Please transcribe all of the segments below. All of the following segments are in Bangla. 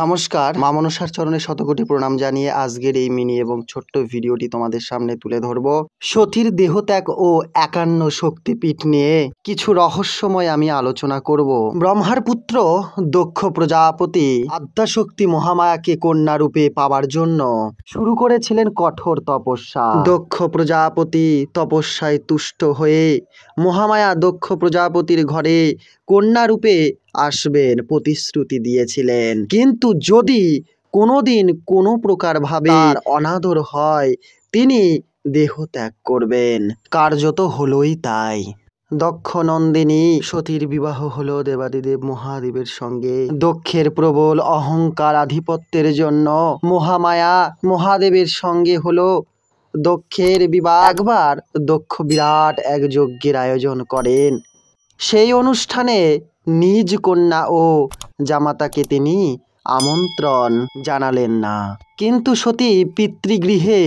নমস্কার, মা মনসার চরণে শতকোটি প্রণাম জানিয়ে আজকের এই মিনি এবং ছোট্ট ভিডিওটি তোমাদের সামনে তুলে ধরব। সতীর দেহত্যাগ ও ৫১ শক্তিপীঠ নিয়ে কিছু রহস্যময় আমি আলোচনা করব। ব্রহ্মার পুত্র দক্ষ প্রজাপতি আদ্যাশক্তি মহামায়াকে কন্যা রূপে পাওয়ার জন্য শুরু করেছিলেন কঠোর তপস্যা। দক্ষ প্রজাপতি তপস্যায় তুষ্ট হয়ে মহামায়া দক্ষ প্রজাপতির ঘরে কন্যা রূপে আসবেন প্রতিশ্রুতি দিয়েছিলেন, কিন্তু যদি কোনোদিন কোনো প্রকারভাবে তার অনাদর হয় তিনি দেহ ত্যাগ করবেন। কার্যত হলোই তাই। দক্ষ নন্দিনী সতীর বিবাহ হলো দেবাদিদেব মহাদেবের সঙ্গে। দক্ষের প্রবল অহংকার আধিপত্যের জন্য মহামায়া মহাদেবের সঙ্গে হলো দক্ষের বিবাহ। একবার দক্ষ বিরাট এক যজ্ঞের আয়োজন করেন। সেই অনুষ্ঠানে নিজ কন্যা ও জামাতাকে তিনি আমন্ত্রণ জানালেন না, কিন্তু সতী পিতৃগৃহে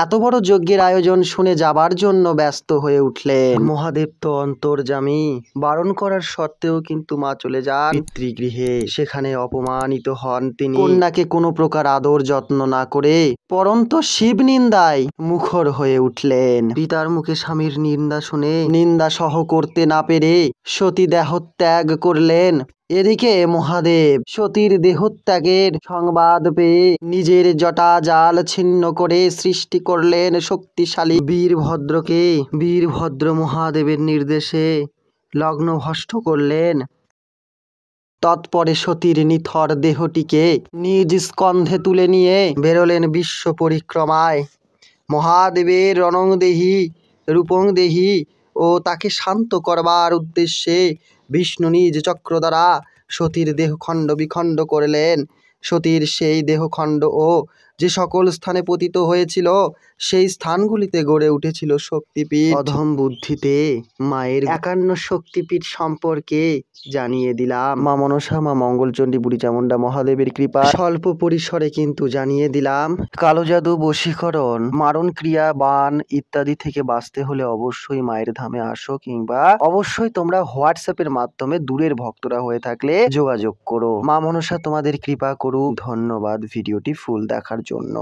এত বড় যজ্ঞের আয়োজন শুনে যাবার জন্য ব্যস্ত হয়ে উঠলেন। মহাদেব তো অন্তর্যামী, বারণ করার সত্ত্বেও কিন্তু মা চলে যান পিতৃগৃহে। সেখানে অপমানিত হন তিনি। কন্যাকে কোনো প্রকার আদর যত্ন না করে পরন্ত শিব নিন্দায় মুখর হয়ে উঠলেন। পিতার মুখে স্বামীর নিন্দা শুনে নিন্দা সহ করতে না পেরে সতী দেহত্যাগ করলেন। এদিকে মহাদেব সতীর দেহত্যাগের সংবাদ পেয়ে নিজের জটাজাল ছিন্ন করে সৃষ্টি করলেন শক্তিশালী বীরভদ্রকে। বীরভদ্র মহাদেবের নির্দেশে লগ্নভ্রষ্ট করলেন। তৎপরে সতীর নিথর দেহটিকে নিজ স্কন্ধে তুলে নিয়ে বেরোলেন বিশ্ব পরিক্রমায়। মহাদেবের রণংদেহী রূপংদেহী ও তাকে শান্ত করবার উদ্দেশ্যে বিষ্ণু নিজ চক্র দ্বারা সতীর দেহখণ্ড বিখণ্ড করলেন। সতীর সেই দেহখণ্ড ও যে সকল স্থানে পতিত হয়েছিল সেই স্থানগুলিতে গড়ে উঠেছিল শক্তিপীঠ। অধম বুদ্ধিতে মায়ের ৫১ শক্তিপীঠ সম্পর্কে জানিয়ে দিলাম। মা মনসা, মা মঙ্গলচণ্ডী, বুড়ি চামুণ্ডা, মহাদেবের কৃপা স্বল্প পরিসরে কিন্তু জানিয়ে দিলাম। কালো জাদু, বশীকরণ, মারণ ক্রিয়া, বান ইত্যাদি থেকে বাঁচতে হলে অবশ্যই মায়ের ধামে আসো, কিংবা অবশ্যই তোমরা হোয়াটসঅ্যাপের মাধ্যমে দূরের ভক্তরা হয়ে থাকলে যোগাযোগ করো। মা মনসা তোমাদের কৃপা করুক। ধন্যবাদ ভিডিওটি ফুল দেখার জন্য।